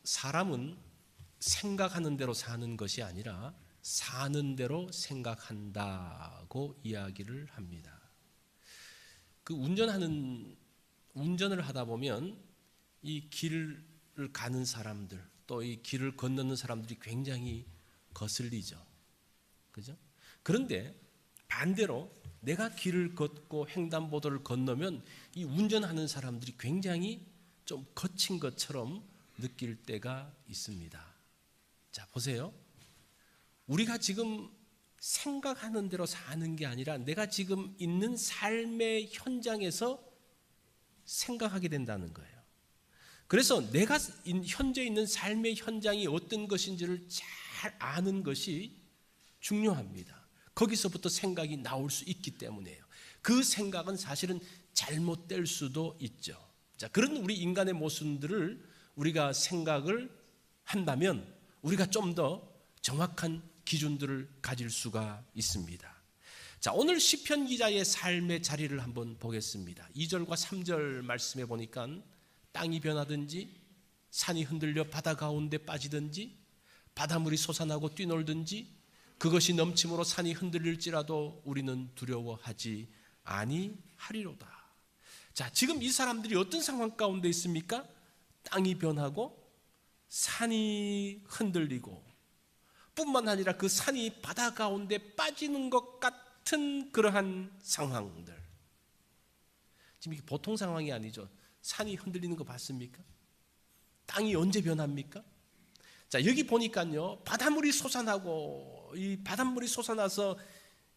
사람은 생각하는 대로 사는 것이 아니라 사는 대로 생각한다고 이야기를 합니다. 운전을 하다 보면 이 길을 가는 사람들, 또 이 길을 건너는 사람들이 굉장히 거슬리죠. 그죠? 그런데 반대로 내가 길을 걷고 횡단보도를 건너면 이 운전하는 사람들이 굉장히 좀 거친 것처럼 느낄 때가 있습니다. 자, 보세요. 우리가 지금 생각하는 대로 사는 게 아니라 내가 지금 있는 삶의 현장에서 생각하게 된다는 거예요. 그래서 내가 현재 있는 삶의 현장이 어떤 것인지를 잘 아는 것이 중요합니다. 거기서부터 생각이 나올 수 있기 때문이에요. 그 생각은 사실은 잘못될 수도 있죠. 자, 그런 우리 인간의 모순들을 우리가 생각을 한다면 우리가 좀 더 정확한 기준들을 가질 수가 있습니다. 자, 오늘 시편 기자의 삶의 자리를 한번 보겠습니다. 2절과 3절 말씀해 보니까 땅이 변하든지 산이 흔들려 바다 가운데 빠지든지 바닷물이 솟아나고 뛰놀든지 그것이 넘침으로 산이 흔들릴지라도 우리는 두려워하지 아니하리로다. 자, 지금 이 사람들이 어떤 상황 가운데 있습니까? 땅이 변하고 산이 흔들리고 뿐만 아니라 그 산이 바다 가운데 빠지는 것 같은 그러한 상황들. 지금 이게 보통 상황이 아니죠. 산이 흔들리는 거 봤습니까? 땅이 언제 변합니까? 자, 여기 보니까요, 바닷물이 솟아나고 이 바닷물이 솟아나서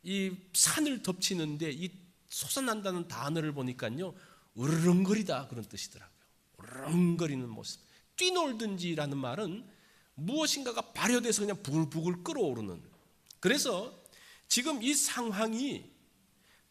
이 산을 덮치는데 이 솟아난다는 단어를 보니까요, 으르렁거리다 그런 뜻이더라고요. 으르렁거리는 모습. 뛰놀든지라는 말은 무엇인가가 발효돼서 그냥 부글부글 끓어오르는. 그래서 지금 이 상황이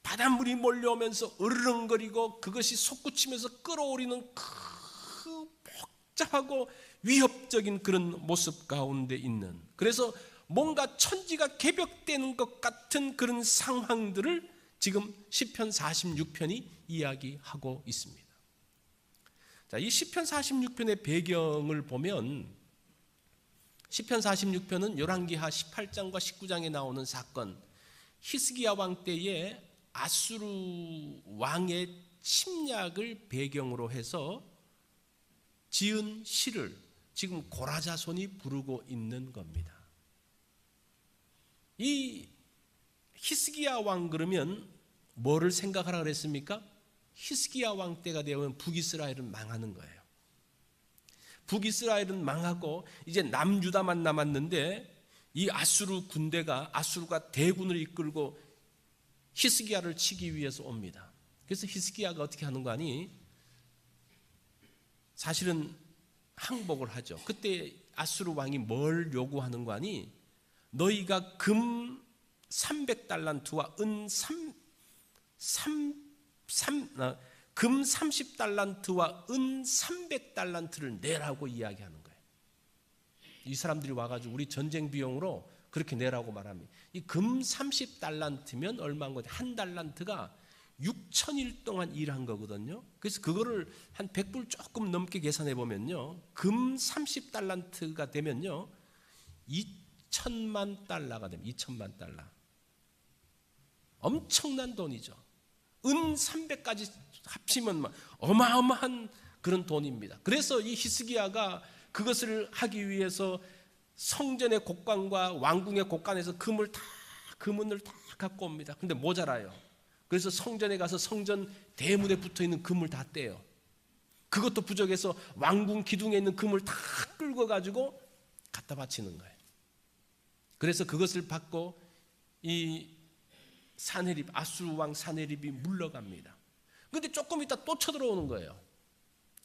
바닷물이 몰려오면서 으르렁거리고 그것이 솟구치면서 끓어오르는 그 복잡하고 위협적인 그런 모습 가운데 있는, 그래서 뭔가 천지가 개벽되는 것 같은 그런 상황들을 지금 시편 46편이 이야기하고 있습니다. 자, 이 시편 46편의 배경을 보면 시편 46편은 열왕기하 18장과 19장에 나오는 사건, 히스기야 왕 때에 아수르 왕의 침략을 배경으로 해서 지은 시를 지금 고라자손이 부르고 있는 겁니다. 이 히스기야 왕 그러면 뭐를 생각하라 그랬습니까? 히스기야 왕 때가 되면 북이스라엘은 망하는 거예요. 북이스라엘은 망하고 이제 남유다만 남았는데 이 아수르가 대군을 이끌고 히스기야를 치기 위해서 옵니다. 그래서 히스기야가 어떻게 하는 거 아니? 사실은 항복을 하죠. 그때 아수르 왕이 뭘 요구하는 거 아니? 너희가 금 300달란트와 금 30달란트와 은 300달란트를 내라고 이야기하는 거예요. 이 사람들이 와가지고 우리 전쟁 비용으로 그렇게 내라고 말합니다. 이 금 30달란트면 얼마인 거죠? 한 달란트가 6,000일 동안 일한 거거든요. 그래서 그거를 한 100불 조금 넘게 계산해 보면요, 금 30달란트가 되면요 2천만 달러가 됩니다. 2천만 달러. 엄청난 돈이죠. 은 300까지 합치면 어마어마한 그런 돈입니다. 그래서 이 히스기야가 그것을 하기 위해서 성전의 곡관과 왕궁의 곡관에서 금을 다 갖고 옵니다. 근데 모자라요. 그래서 성전에 가서 성전 대문에 붙어 있는 금을 다 떼요. 그것도 부족해서 왕궁 기둥에 있는 금을 다 끌고 가지고 갖다 바치는 거예요. 그래서 그것을 받고 이 아수르 왕 사네립이 물러갑니다. 그런데 조금 있다 또 쳐들어오는 거예요.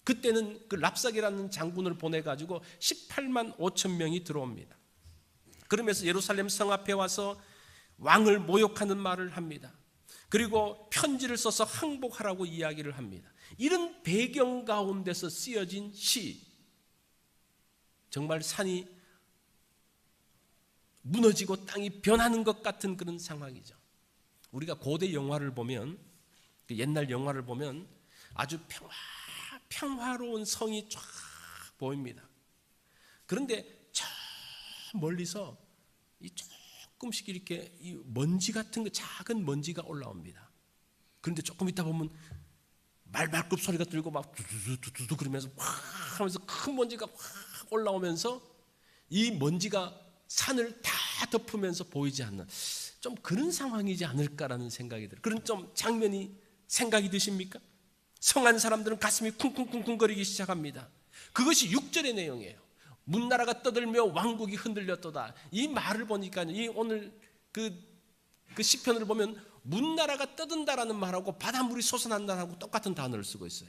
그때는 그 랍사게라는 장군을 보내가지고 18만 5천 명이 들어옵니다. 그러면서 예루살렘 성 앞에 와서 왕을 모욕하는 말을 합니다. 그리고 편지를 써서 항복하라고 이야기를 합니다. 이런 배경 가운데서 쓰여진 시, 정말 산이 무너지고 땅이 변하는 것 같은 그런 상황이죠. 우리가 고대 영화를 보면, 옛날 영화를 보면 아주 평화로운 성이 쫙 보입니다. 그런데 저 멀리서 이 조금씩 이렇게 이 먼지 같은 거, 작은 먼지가 올라옵니다. 그런데 조금 있다 보면 말발굽 소리가 들고 막 두두두두 그러면서 확 하면서 큰 먼지가 확 올라오면서 이 먼지가 산을 다 덮으면서 보이지 않는 좀 그런 상황이지 않을까라는 생각이 들어요. 그런 좀 장면이 생각이 드십니까? 성한 사람들은 가슴이 쿵쿵쿵쿵거리기 시작합니다. 그것이 6절의 내용이에요. 문나라가 떠들며 왕국이 흔들렸도다. 이 말을 보니까 이 오늘 그 시편을 보면 문나라가 떠든다라는 말하고 바닷물이 솟아난다라고 똑같은 단어를 쓰고 있어요.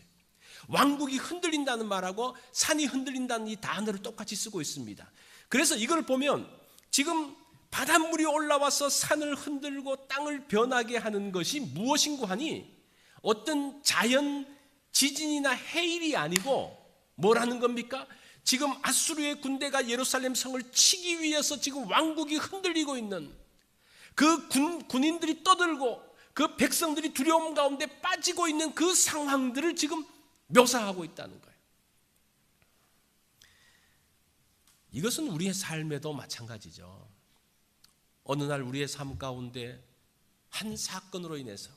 왕국이 흔들린다는 말하고 산이 흔들린다는 이 단어를 똑같이 쓰고 있습니다. 그래서 이걸 보면 지금 바닷물이 올라와서 산을 흔들고 땅을 변하게 하는 것이 무엇인고 하니 어떤 자연 지진이나 해일이 아니고 뭐라는 겁니까? 지금 아수르의 군대가 예루살렘 성을 치기 위해서 지금 왕국이 흔들리고 있는 그 군인들이 떠들고 그 백성들이 두려움 가운데 빠지고 있는 그 상황들을 지금 묘사하고 있다는 거예요. 이것은 우리의 삶에도 마찬가지죠. 어느 날 우리의 삶 가운데 한 사건으로 인해서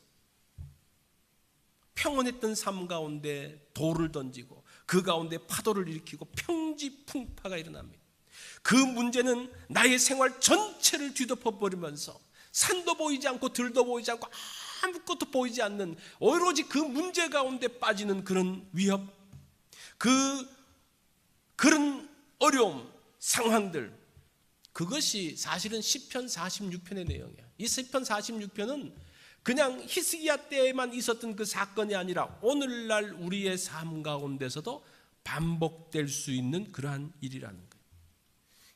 평온했던 삶 가운데 돌을 던지고 그 가운데 파도를 일으키고 평지풍파가 일어납니다. 그 문제는 나의 생활 전체를 뒤덮어 버리면서 산도 보이지 않고 들도 보이지 않고 아무것도 보이지 않는 오로지 그 문제 가운데 빠지는 그런 위협, 그런 어려움, 상황들, 그것이 사실은 시편 46편의 내용이야. 이 시편 46편은 그냥 히스기야 때에만 있었던 그 사건이 아니라 오늘날 우리의 삶 가운데서도 반복될 수 있는 그러한 일이라는 거예요.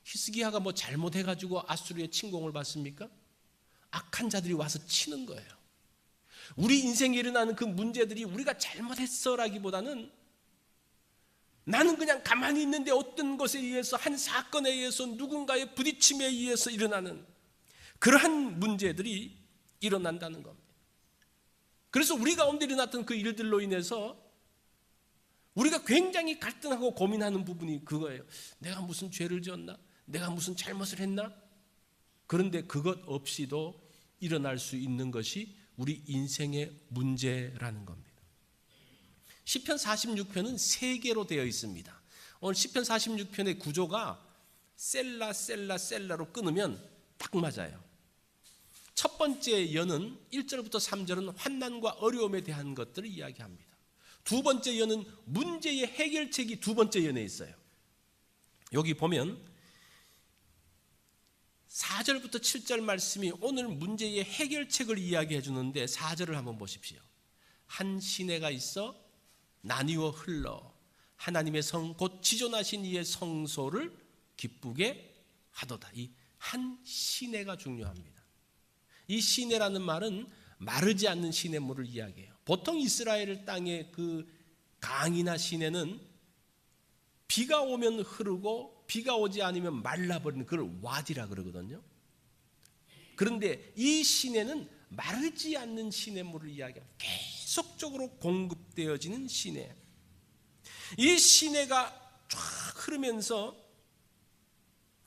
히스기야가 뭐 잘못해가지고 아수르의 침공을 받습니까? 악한 자들이 와서 치는 거예요. 우리 인생에 일어나는 그 문제들이 우리가 잘못했어라기보다는 나는 그냥 가만히 있는데 어떤 것에 의해서 한 사건에 의해서 누군가의 부딪힘에 의해서 일어나는 그러한 문제들이 일어난다는 겁니다. 그래서 우리 가운데 일어났던 그 일들로 인해서 우리가 굉장히 갈등하고 고민하는 부분이 그거예요. 내가 무슨 죄를 지었나? 내가 무슨 잘못을 했나? 그런데 그것 없이도 일어날 수 있는 것이 우리 인생의 문제라는 겁니다. 시편 46편은 세 개로 되어 있습니다. 오늘 시편 46편의 구조가 셀라로 끊으면 딱 맞아요. 첫 번째 연은 1절부터 3절은 환난과 어려움에 대한 것들을 이야기합니다. 두 번째 연은 문제의 해결책이 두 번째 연에 있어요. 여기 보면 4절부터 7절 말씀이 오늘 문제의 해결책을 이야기해 주는데 4절을 한번 보십시오. 한 시내가 있어 나뉘어 흘러 하나님의 성 곧 지존하신 이의 성소를 기쁘게 하도다. 이 한 시내가 중요합니다. 이 시내라는 말은 마르지 않는 시냇물을 이야기해요. 보통 이스라엘 땅의 그 강이나 시내는 비가 오면 흐르고 비가 오지 않으면 말라버리는 그걸 와디라 그러거든요. 그런데 이 시내는 마르지 않는 시냇물을 이야기합니다. 계속적으로 공급되어지는 시내. 이 시내가 쫙 흐르면서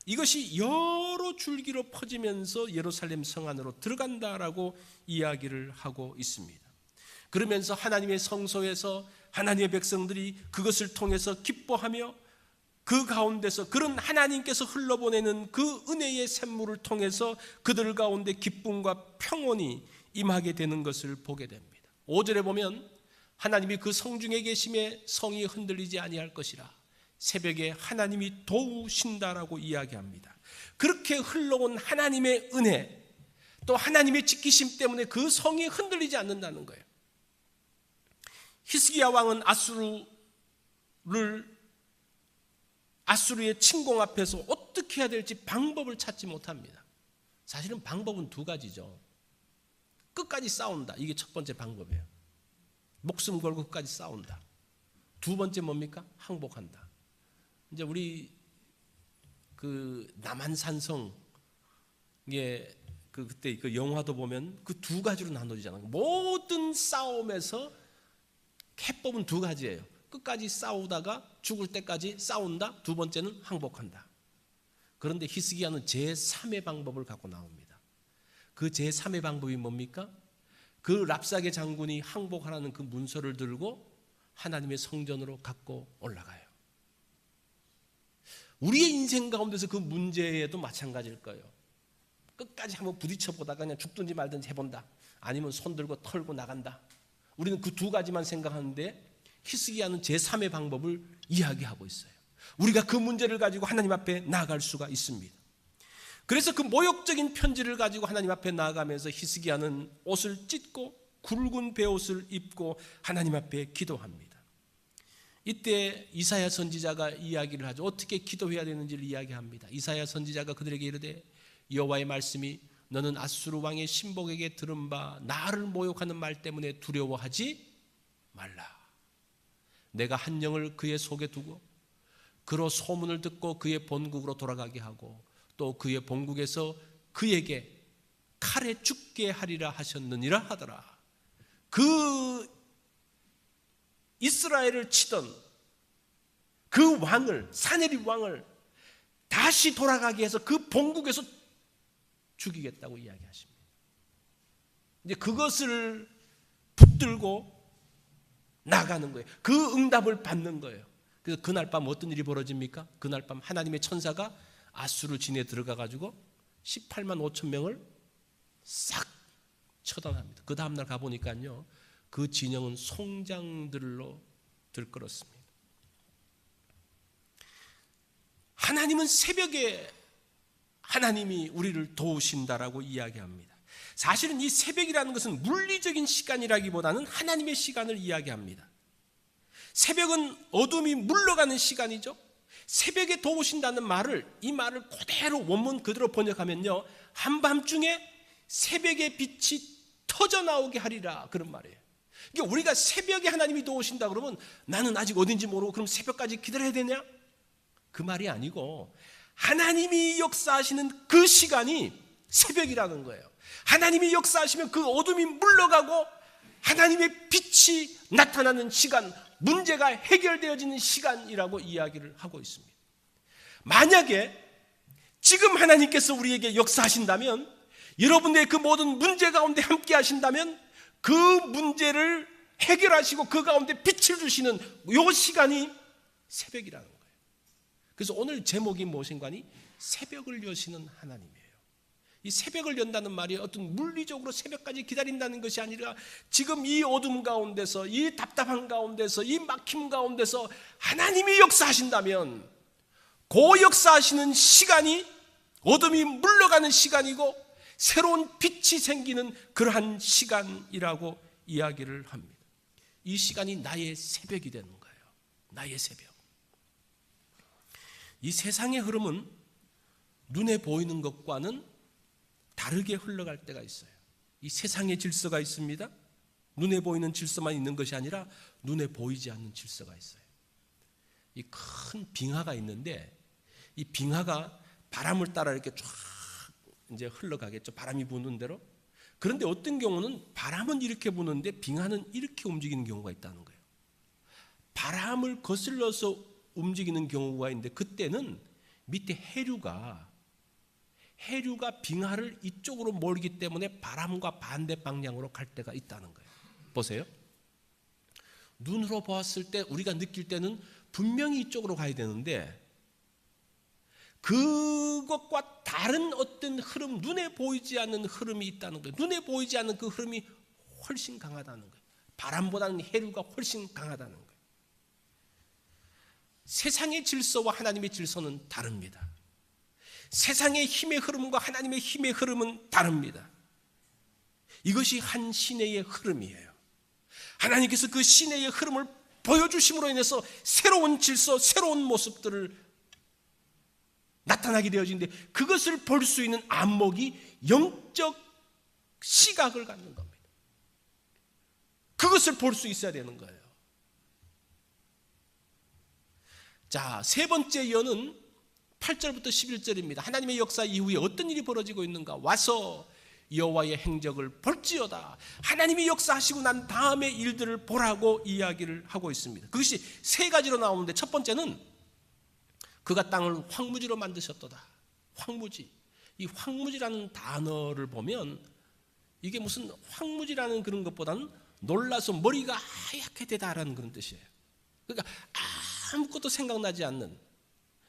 이것이 여러 줄기로 퍼지면서 예루살렘 성 안으로 들어간다라고 이야기를 하고 있습니다. 그러면서 하나님의 성소에서 하나님의 백성들이 그것을 통해서 기뻐하며 그 가운데서 그런 하나님께서 흘러보내는 그 은혜의 샘물을 통해서 그들 가운데 기쁨과 평온이 임하게 되는 것을 보게 됩니다. 5절에 보면 하나님이 그 성중에 계심에 성이 흔들리지 아니할 것이라 새벽에 하나님이 도우신다라고 이야기합니다. 그렇게 흘러온 하나님의 은혜 또 하나님의 지키심 때문에 그 성이 흔들리지 않는다는 거예요. 히스기야 왕은 아수르의 침공 앞에서 어떻게 해야 될지 방법을 찾지 못합니다. 사실은 방법은 두 가지죠. 끝까지 싸운다. 이게 첫 번째 방법이에요. 목숨 걸고 끝까지 싸운다. 두 번째 뭡니까? 항복한다. 이제 우리 그 남한산성 그때 그 영화도 보면 그 두 가지로 나눠지잖아요. 모든 싸움에서 해법은 두 가지예요. 끝까지 싸우다가 죽을 때까지 싸운다. 두 번째는 항복한다. 그런데 히스기야는 제3의 방법을 갖고 나옵니다. 그 제3의 방법이 뭡니까? 그 랍사게 장군이 항복하라는 그 문서를 들고 하나님의 성전으로 갖고 올라가요. 우리의 인생 가운데서 그 문제에도 마찬가지일 거예요. 끝까지 한번 부딪혀 보다가 그냥 죽든지 말든지 해본다. 아니면 손 들고 털고 나간다. 우리는 그 두 가지만 생각하는데 히스기야는 제3의 방법을 이야기하고 있어요. 우리가 그 문제를 가지고 하나님 앞에 나아갈 수가 있습니다. 그래서 그 모욕적인 편지를 가지고 하나님 앞에 나아가면서 히스기야는 옷을 찢고 굵은 베옷을 입고 하나님 앞에 기도합니다. 이때 이사야 선지자가 이야기를 하죠. 어떻게 기도해야 되는지를 이야기합니다. 이사야 선지자가 그들에게 이르되 여호와의 말씀이 너는 아수르 왕의 신복에게 들은 바 나를 모욕하는 말 때문에 두려워하지 말라. 내가 한 영을 그의 속에 두고 그로 소문을 듣고 그의 본국으로 돌아가게 하고 또 그의 본국에서 그에게 칼에 죽게 하리라 하셨느니라 하더라. 그 이스라엘을 치던 그 왕을, 사네립 왕을 다시 돌아가게 해서 그 본국에서 죽이겠다고 이야기하십니다. 이제 그것을 붙들고 나가는 거예요. 그 응답을 받는 거예요. 그래서 그날 밤 어떤 일이 벌어집니까? 그날 밤 하나님의 천사가 아수르 진에 들어가 가지고 18만 5천 명을 싹 처단합니다. 그 다음날 가보니까요, 그 진영은 송장들로 들끓었습니다. 하나님은 새벽에 하나님이 우리를 도우신다라고 이야기합니다. 사실은 이 새벽이라는 것은 물리적인 시간이라기보다는 하나님의 시간을 이야기합니다. 새벽은 어둠이 물러가는 시간이죠. 새벽에 도우신다는 말을, 이 말을 그대로 원문 그대로 번역하면요, 한밤중에 새벽의 빛이 터져 나오게 하리라, 그런 말이에요. 그러니까 우리가 새벽에 하나님이 도우신다 그러면 나는 아직 어딘지 모르고 그럼 새벽까지 기다려야 되냐? 그 말이 아니고 하나님이 역사하시는 그 시간이 새벽이라는 거예요. 하나님이 역사하시면 그 어둠이 물러가고 하나님의 빛이 나타나는 시간, 문제가 해결되어지는 시간이라고 이야기를 하고 있습니다. 만약에 지금 하나님께서 우리에게 역사하신다면, 여러분의 그 모든 문제 가운데 함께 하신다면 그 문제를 해결하시고 그 가운데 빛을 주시는 이 시간이 새벽이라는 거예요. 그래서 오늘 제목이 무엇인가니? 새벽을 여시는 하나님이에요. 이 새벽을 연다는 말이 어떤 물리적으로 새벽까지 기다린다는 것이 아니라 지금 이 어둠 가운데서, 이 답답한 가운데서, 이 막힘 가운데서 하나님이 역사하신다면 그 역사하시는 시간이 어둠이 물러가는 시간이고 새로운 빛이 생기는 그러한 시간이라고 이야기를 합니다. 이 시간이 나의 새벽이 되는 거예요. 나의 새벽. 이 세상의 흐름은 눈에 보이는 것과는 다르게 흘러갈 때가 있어요. 이 세상의 질서가 있습니다. 눈에 보이는 질서만 있는 것이 아니라 눈에 보이지 않는 질서가 있어요. 이 큰 빙하가 있는데 이 빙하가 바람을 따라 이렇게 쫙 이제 흘러가겠죠. 바람이 부는 대로. 그런데 어떤 경우는 바람은 이렇게 부는데 빙하는 이렇게 움직이는 경우가 있다는 거예요. 바람을 거슬러서 움직이는 경우가 있는데 그때는 밑에 해류가 빙하를 이쪽으로 몰기 때문에 바람과 반대 방향으로 갈 때가 있다는 거예요. 보세요. 눈으로 보았을 때 우리가 느낄 때는 분명히 이쪽으로 가야 되는데 그것과 다른 어떤 흐름, 눈에 보이지 않는 흐름이 있다는 거예요. 눈에 보이지 않는 그 흐름이 훨씬 강하다는 거예요. 바람보다는 해류가 훨씬 강하다는 거예요. 세상의 질서와 하나님의 질서는 다릅니다. 세상의 힘의 흐름과 하나님의 힘의 흐름은 다릅니다. 이것이 한 시내의 흐름이에요. 하나님께서 그 시내의 흐름을 보여주심으로 인해서 새로운 질서, 새로운 모습들을 나타나게 되어지는데 그것을 볼 수 있는 안목이 영적 시각을 갖는 겁니다. 그것을 볼 수 있어야 되는 거예요. 자, 세 번째 예언은 8절부터 11절입니다. 하나님의 역사 이후에 어떤 일이 벌어지고 있는가? 와서 여호와의 행적을 볼지어다. 하나님이 역사하시고 난 다음의 일들을 보라고 이야기를 하고 있습니다. 그것이 세 가지로 나오는데, 첫 번째는 그가 땅을 황무지로 만드셨도다. 황무지. 이 황무지라는 단어를 보면 이게 무슨 황무지라는 그런 것보다는 놀라서 머리가 하얗게 되다라는 그런 뜻이에요. 그러니까 아무것도 생각나지 않는,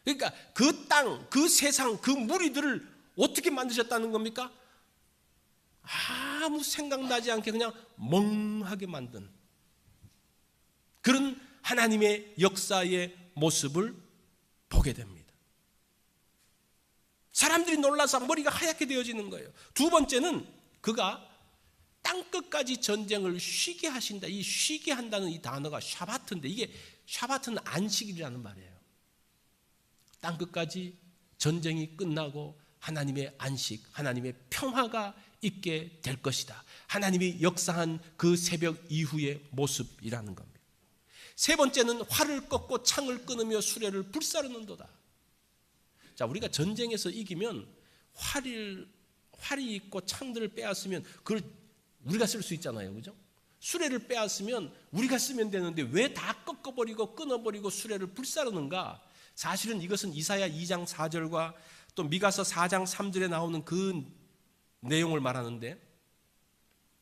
그러니까 그 땅, 그 세상, 그 무리들을 어떻게 만드셨다는 겁니까? 아무 생각나지 않게 그냥 멍하게 만든 그런 하나님의 역사의 모습을 보게 됩니다. 사람들이 놀라서 머리가 하얗게 되어지는 거예요. 두 번째는 그가 땅끝까지 전쟁을 쉬게 하신다. 이 쉬게 한다는 이 단어가 샤바트인데, 이게 샤바트는 안식일이라는 말이에요. 땅끝까지 전쟁이 끝나고 하나님의 안식, 하나님의 평화가 있게 될 것이다. 하나님이 역사한 그 새벽 이후의 모습이라는 겁니다. 세 번째는 활을 꺾고 창을 끊으며 수레를 불사르는도다. 자, 우리가 전쟁에서 이기면 활이 있고 창들을 빼앗으면 그걸 우리가 쓸 수 있잖아요, 그죠? 수레를 빼앗으면 우리가 쓰면 되는데 왜 다 꺾어버리고 끊어버리고 수레를 불사르는가? 사실은 이것은 이사야 2장 4절과 또 미가서 4장 3절에 나오는 그 내용을 말하는데,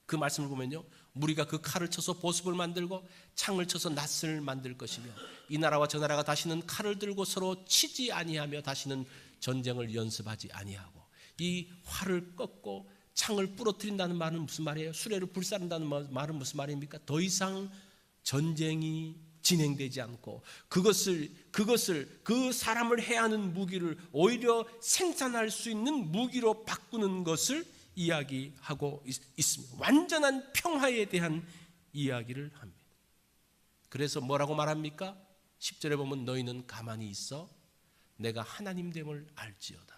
그 말씀을 보면요, 무리가 그 칼을 쳐서 보습을 만들고 창을 쳐서 낫을 만들 것이며 이 나라와 저 나라가 다시는 칼을 들고 서로 치지 아니하며 다시는 전쟁을 연습하지 아니하고. 이 활을 꺾고 창을 부러뜨린다는 말은 무슨 말이에요? 수레를 불사른다는 말은 무슨 말입니까? 더 이상 전쟁이 진행되지 않고 그것을 그 사람을 해하는 무기를 오히려 생산할 수 있는 무기로 바꾸는 것을 이야기하고 있습니다. 완전한 평화에 대한 이야기를 합니다. 그래서 뭐라고 말합니까? 10절에 보면 너희는 가만히 있어 내가 하나님됨을 알지어다.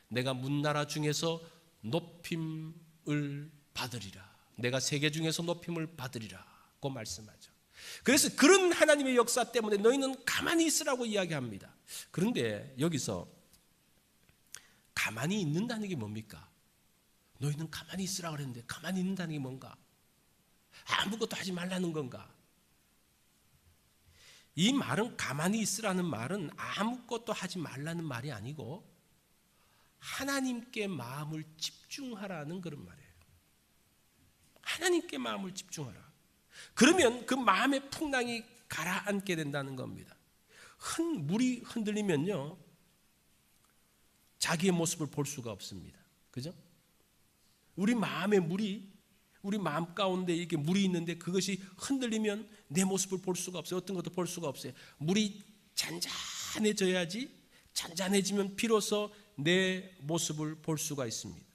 내가 문나라 중에서 높임을 받으리라. 내가 세계 중에서 높임을 받으리라 고 말씀하죠. 그래서 그런 하나님의 역사 때문에 너희는 가만히 있으라고 이야기합니다. 그런데 여기서 가만히 있는다는 게 뭡니까? 너희는 가만히 있으라고 그랬는데 가만히 있는다는 게 뭔가? 아무것도 하지 말라는 건가? 이 말은, 가만히 있으라는 말은 아무것도 하지 말라는 말이 아니고 하나님께 마음을 집중하라는 그런 말이에요. 하나님께 마음을 집중하라. 그러면 그 마음의 풍랑이 가라앉게 된다는 겁니다. 물이 흔들리면요, 자기의 모습을 볼 수가 없습니다. 그죠? 우리 마음의 물이, 우리 마음 가운데 이렇게 물이 있는데 그것이 흔들리면 내 모습을 볼 수가 없어요. 어떤 것도 볼 수가 없어요. 물이 잔잔해져야지, 잔잔해지면 비로소 내 모습을 볼 수가 있습니다.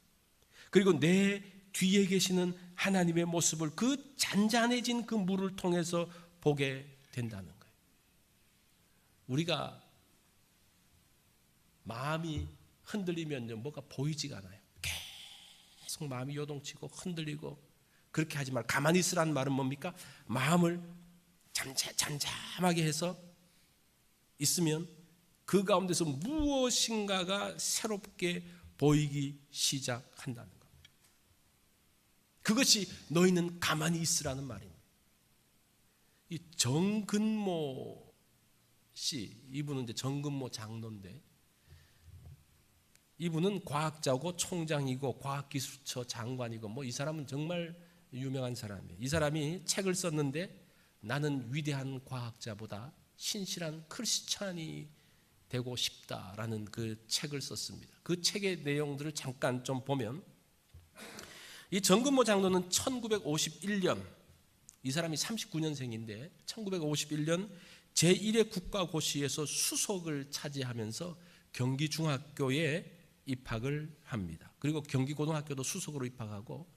그리고 내 뒤에 계시는 하나님의 모습을 그 잔잔해진 그 물을 통해서 보게 된다는 거예요. 우리가 마음이 흔들리면 뭐가 보이지가 않아요. 계속 마음이 요동치고 흔들리고. 그렇게 하지 말고 가만히 있으라는 말은 뭡니까? 마음을 잠잠하게 해서 있으면 그 가운데서 무엇인가가 새롭게 보이기 시작한다는 겁니다. 그것이 너희는 가만히 있으라는 말입니다. 이 정근모 씨, 이분은 이제 정근모 장로인데, 이분은 과학자고 총장이고 과학기술처 장관이고 이 사람은 정말 유명한 사람이에요. 이 사람이 책을 썼는데 나는 위대한 과학자보다 신실한 크리스찬이 되고 싶다라는 그 책을 썼습니다. 그 책의 내용들을 잠깐 좀 보면, 이 정근모 장로는 1951년, 이 사람이 39년생인데 1951년 제1회 국가고시에서 수석을 차지하면서 경기중학교에 입학을 합니다. 그리고 경기고등학교도 수석으로 입학하고,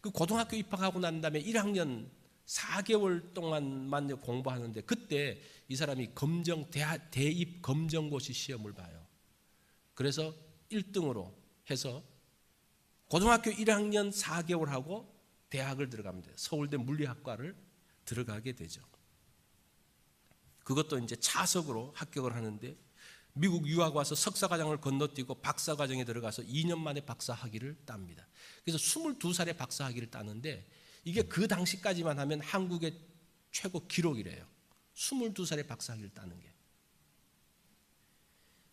그 고등학교 입학하고 난 다음에 1학년 4개월 동안만 공부하는데 그때 이 사람이 대입 검정고시 시험을 봐요. 그래서 1등으로 해서 고등학교 1학년 4개월 하고 대학을 들어갑니다. 서울대 물리학과를 들어가게 되죠. 그것도 이제 차석으로 합격을 하는데 미국 유학 와서 석사과정을 건너뛰고 박사과정에 들어가서 2년 만에 박사학위를 땁니다. 그래서 22살에 박사학위를 따는데 이게 그 당시까지만 하면 한국의 최고 기록이래요. 22살에 박사학위를 따는 게.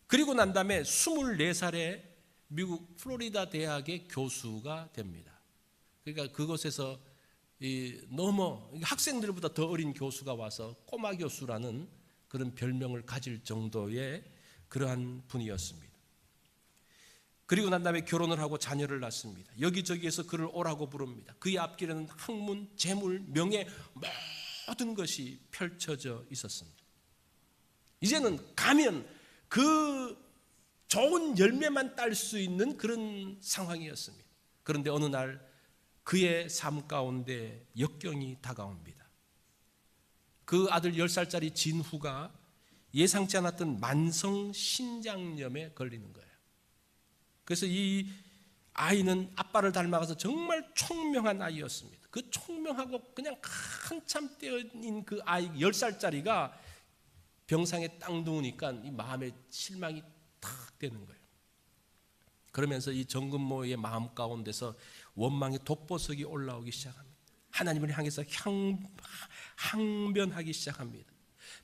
그리고 난 다음에 24살에 미국 플로리다 대학의 교수가 됩니다. 그러니까 그곳에서 너무 학생들보다 더 어린 교수가 와서 꼬마 교수라는 그런 별명을 가질 정도의 그러한 분이었습니다. 그리고 난 다음에 결혼을 하고 자녀를 낳습니다. 여기저기에서 그를 오라고 부릅니다. 그의 앞길에는 학문, 재물, 명예 모든 것이 펼쳐져 있었습니다. 이제는 가면 그 좋은 열매만 딸 수 있는 그런 상황이었습니다. 그런데 어느 날 그의 삶 가운데 역경이 다가옵니다. 그 아들 10살짜리 진후가 예상치 않았던 만성 신장염에 걸리는 거예요. 그래서 이 아이는 아빠를 닮아가서 정말 총명한 아이였습니다. 그 총명하고 그냥 한참 떼어인 그 아이 10살짜리가 병상에 딱 누우니까 이 마음에 실망이 탁 되는 거예요. 그러면서 이 정근모의 마음 가운데서 원망의 독보석이 올라오기 시작합니다. 하나님을 향해서 항변하기 시작합니다.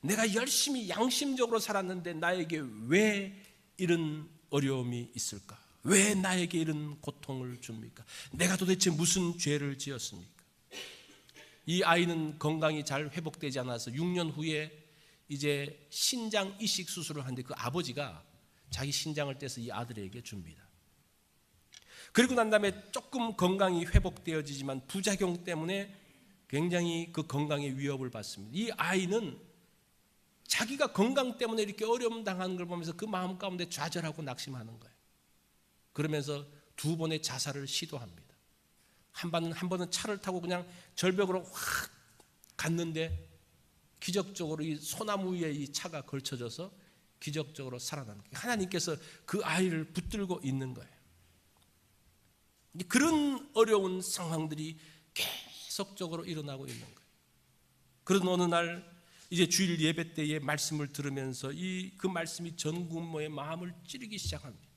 내가 열심히 양심적으로 살았는데 나에게 왜 이런 어려움이 있을까? 왜 나에게 이런 고통을 줍니까? 내가 도대체 무슨 죄를 지었습니까? 이 아이는 건강이 잘 회복되지 않아서 6년 후에 이제 신장 이식 수술을 하는데 그 아버지가 자기 신장을 떼서 이 아들에게 줍니다. 그리고 난 다음에 조금 건강이 회복되어지지만 부작용 때문에 굉장히 그 건강에 위협을 받습니다. 이 아이는 자기가 건강 때문에 이렇게 어려움 당하는 걸 보면서 그 마음 가운데 좌절하고 낙심하는 거예요. 그러면서 2번의 자살을 시도합니다. 한 번은 차를 타고 그냥 절벽으로 확 갔는데 기적적으로 이 소나무 위에 이 차가 걸쳐져서 기적적으로 살아납니다. 하나님께서 그 아이를 붙들고 있는 거예요. 그런 어려운 상황들이 계속적으로 일어나고 있는 거예요. 그런 어느 날 이제 주일 예배 때의 말씀을 들으면서 그 말씀이 전군모의 마음을 찌르기 시작합니다.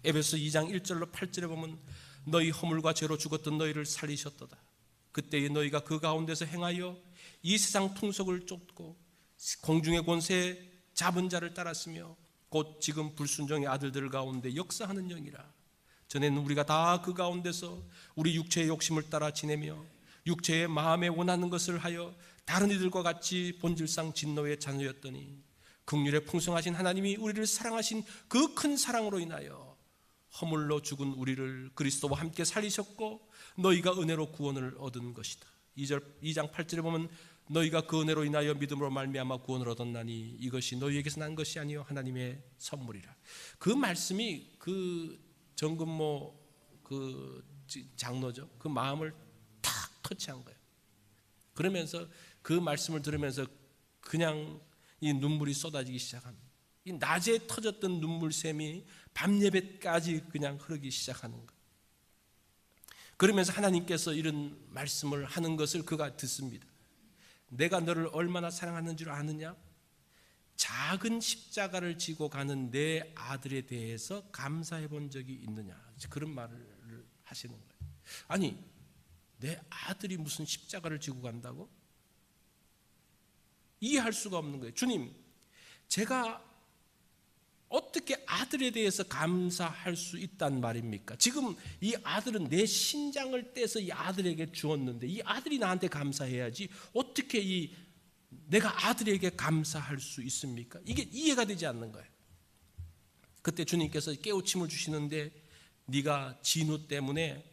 에베소 2장 1절로 8절에 보면 너희 허물과 죄로 죽었던 너희를 살리셨도다. 그때에 너희가 그 가운데서 행하여 이 세상 풍속을 쫓고 공중의 권세 잡은 자를 따랐으며 곧 지금 불순종의 아들들 가운데 역사하는 영이라. 전에는 우리가 다 그 가운데서 우리 육체의 욕심을 따라 지내며 육체의 마음에 원하는 것을 하여 다른 이들과 같이 본질상 진노의 자녀였더니 긍휼에 풍성하신 하나님이 우리를 사랑하신 그 큰 사랑으로 인하여 허물로 죽은 우리를 그리스도와 함께 살리셨고 너희가 은혜로 구원을 얻은 것이다. 2장 8절에 보면 너희가 그 은혜로 인하여 믿음으로 말미암아 구원을 얻었나니 이것이 너희에게서 난 것이 아니요 하나님의 선물이라. 그 말씀이 그 정근모 그 장로죠. 그 마음을 탁 터치한 거예요. 그러면서 그 말씀을 들으면서 그냥 이 눈물이 쏟아지기 시작합니다. 이 낮에 터졌던 눈물샘이 밤 예배까지 그냥 흐르기 시작하는 거예요. 그러면서 하나님께서 이런 말씀을 하는 것을 그가 듣습니다. 내가 너를 얼마나 사랑하는 줄 아느냐? 작은 십자가를 지고 가는 내 아들에 대해서 감사해 본 적이 있느냐? 그런 말을 하시는 거예요. 아니, 내 아들이 무슨 십자가를 지고 간다고? 이해할 수가 없는 거예요. 주님, 제가 어떻게 아들에 대해서 감사할 수 있단 말입니까? 지금 이 아들은 내 신장을 떼서 이 아들에게 주었는데 이 아들이 나한테 감사해야지 어떻게 내가 아들에게 감사할 수 있습니까? 이게 이해가 되지 않는 거예요. 그때 주님께서 깨우침을 주시는데 네가 진우 때문에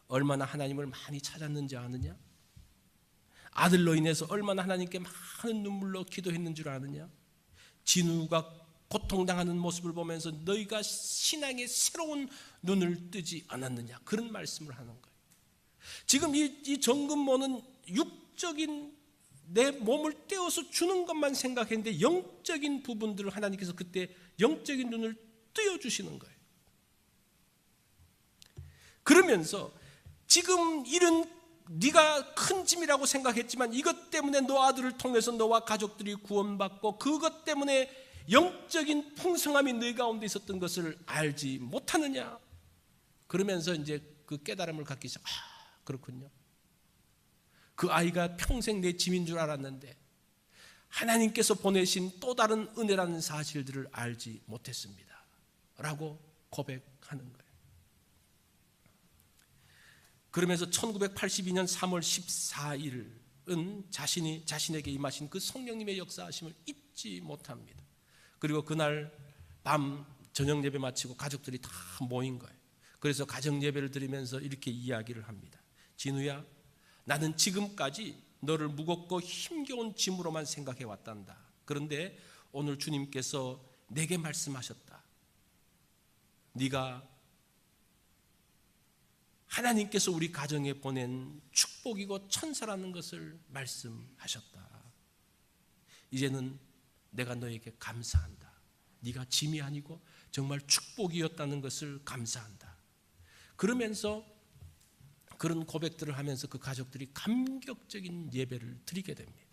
얼마나 하나님을 많이 찾았는지 아느냐? 아들로 인해서 얼마나 하나님께 많은 눈물로 기도했는 줄 아느냐? 진우가 고통당하는 모습을 보면서 너희가 신앙의 새로운 눈을 뜨지 않았느냐? 그런 말씀을 하는 거예요. 지금 이 정근모는 육적인 내 몸을 떼어서 주는 것만 생각했는데 영적인 부분들을 하나님께서 그때 영적인 눈을 띄워주시는 거예요. 그러면서 지금 이런 네가 큰 짐이라고 생각했지만 이것 때문에 너 아들을 통해서 너와 가족들이 구원받고 그것 때문에 영적인 풍성함이 너 가운데 있었던 것을 알지 못하느냐? 그러면서 이제 그 깨달음을 갖기 시작. 그렇군요. 그 아이가 평생 내 짐인 줄 알았는데 하나님께서 보내신 또 다른 은혜라는 사실들을 알지 못했습니다 라고 고백하는 거예요. 그러면서 1982년 3월 14일은 자신에게 임하신 그 성령님의 역사하심을 잊지 못합니다. 그리고 그날 밤 저녁 예배 마치고 가족들이 다 모인 거예요. 그래서 가정 예배를 드리면서 이렇게 이야기를 합니다. 진우야, 나는 지금까지 너를 무겁고 힘겨운 짐으로만 생각해 왔단다. 그런데 오늘 주님께서 내게 말씀하셨다. 네가 하나님께서 우리 가정에 보낸 축복이고 천사라는 것을 말씀하셨다. 이제는 내가 너에게 감사한다. 네가 짐이 아니고 정말 축복이었다는 것을 감사한다. 그러면서 그런 고백들을 하면서 그 가족들이 감격적인 예배를 드리게 됩니다.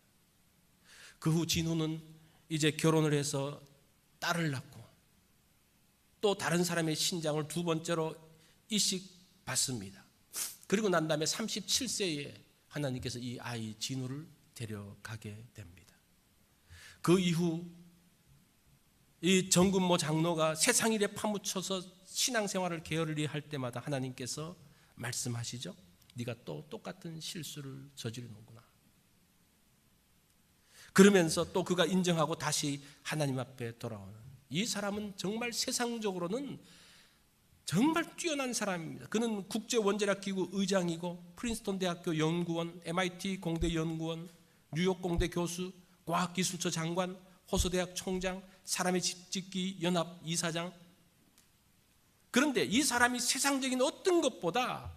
그 후 진우는 이제 결혼을 해서 딸을 낳고 또 다른 사람의 신장을 두 번째로 이식받습니다. 그리고 난 다음에 37세에 하나님께서 이 아이 진우를 데려가게 됩니다. 그 이후 이 정근모 장로가 세상 일에 파묻혀서 신앙생활을 게을리 할 때마다 하나님께서 말씀하시죠. 네가 또 똑같은 실수를 저지르는구나. 그러면서 또 그가 인정하고 다시 하나님 앞에 돌아오는 이 사람은 정말 세상적으로는 정말 뛰어난 사람입니다. 그는 국제원자력기구 의장이고 프린스턴 대학교 연구원, MIT 공대 연구원, 뉴욕 공대 교수, 과학기술처 장관, 호서대학 총장, 사람의 집짓기 연합 이사장. 그런데 이 사람이 세상적인 어떤 것보다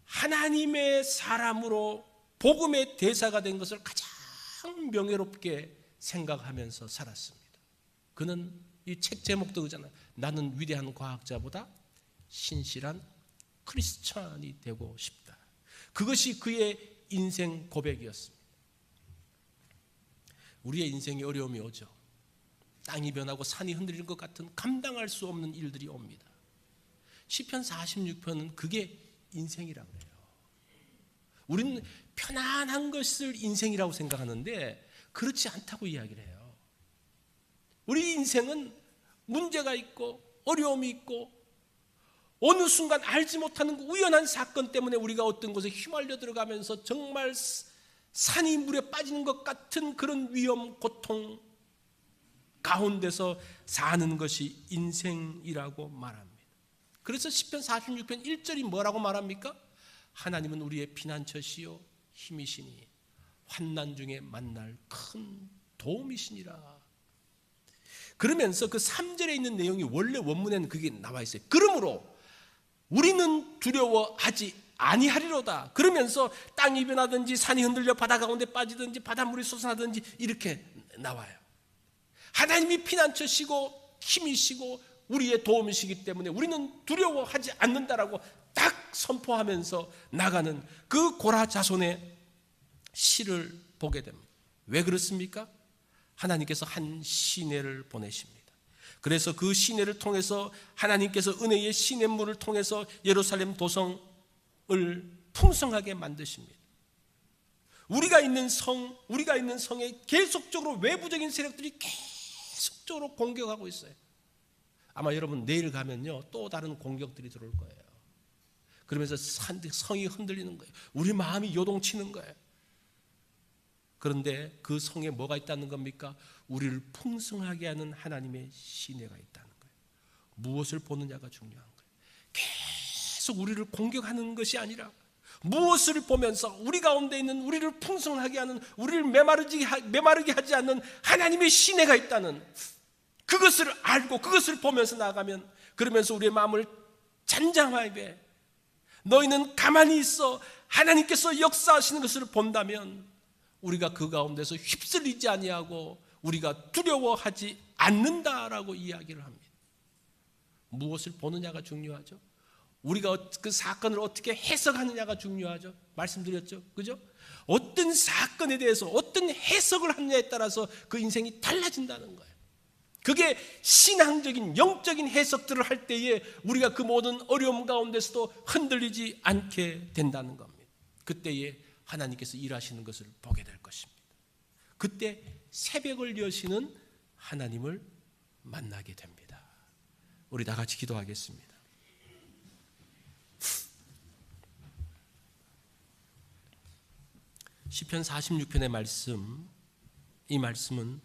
하나님의 사람으로 복음의 대사가 된 것을 가장 명예롭게 생각하면서 살았습니다. 그는 이 책 제목도 그잖아요. 나는 위대한 과학자보다 신실한 크리스찬이 되고 싶다. 그것이 그의 인생 고백이었습니다. 우리의 인생에 어려움이 오죠. 땅이 변하고 산이 흔들릴 것 같은 감당할 수 없는 일들이 옵니다. 시편 46편은 그게 인생이라고 해요. 우리는 편안한 것을 인생이라고 생각하는데 그렇지 않다고 이야기를 해요. 우리 인생은 문제가 있고 어려움이 있고 어느 순간 알지 못하는 우연한 사건 때문에 우리가 어떤 곳에 휘말려 들어가면서 정말 산이 물에 빠지는 것 같은 그런 위험, 고통 가운데서 사는 것이 인생이라고 말합니다. 그래서 시편 46편 1절이 뭐라고 말합니까? 하나님은 우리의 피난처시요 힘이시니 환난 중에 만날 큰 도움이시니라. 그러면서 그 3절에 있는 내용이 원래 원문에는 그게 나와 있어요. 그러므로 우리는 두려워하지 아니하리로다. 그러면서 땅이 변하든지 산이 흔들려 바다 가운데 빠지든지 바닷물이 솟아나든지 이렇게 나와요. 하나님이 피난처시고 힘이시고 우리의 도움이시기 때문에 우리는 두려워하지 않는다라고 딱 선포하면서 나가는 그 고라 자손의 시를 보게 됩니다. 왜 그렇습니까? 하나님께서 한 시내를 보내십니다. 그래서 그 시내를 통해서 하나님께서 은혜의 시냇물을 통해서 예루살렘 도성을 풍성하게 만드십니다. 우리가 있는 성에 계속적으로 외부적인 세력들이 계속적으로 공격하고 있어요. 아마 여러분 내일 가면요 또 다른 공격들이 들어올 거예요. 그러면서 성이 흔들리는 거예요. 우리 마음이 요동치는 거예요. 그런데 그 성에 뭐가 있다는 겁니까? 우리를 풍성하게 하는 하나님의 시내가 있다는 거예요. 무엇을 보느냐가 중요한 거예요. 계속 우리를 공격하는 것이 아니라 무엇을 보면서 우리 가운데 있는 우리를 풍성하게 하는, 우리를 메마르게 하지 않는 하나님의 시내가 있다는 그것을 알고 그것을 보면서 나가면, 그러면서 우리의 마음을 잔잔하게 너희는 가만히 있어 하나님께서 역사하시는 것을 본다면 우리가 그 가운데서 휩쓸리지 아니하고 우리가 두려워하지 않는다라고 이야기를 합니다. 무엇을 보느냐가 중요하죠. 우리가 그 사건을 어떻게 해석하느냐가 중요하죠. 말씀드렸죠. 그죠? 어떤 사건에 대해서 어떤 해석을 하느냐에 따라서 그 인생이 달라진다는 거예요. 그게 신앙적인 영적인 해석들을 할 때에 우리가 그 모든 어려움 가운데서도 흔들리지 않게 된다는 겁니다. 그때에 하나님께서 일하시는 것을 보게 될 것입니다. 그때 새벽을 여시는 하나님을 만나게 됩니다. 우리 다 같이 기도하겠습니다. 시편 46편의 말씀, 이 말씀은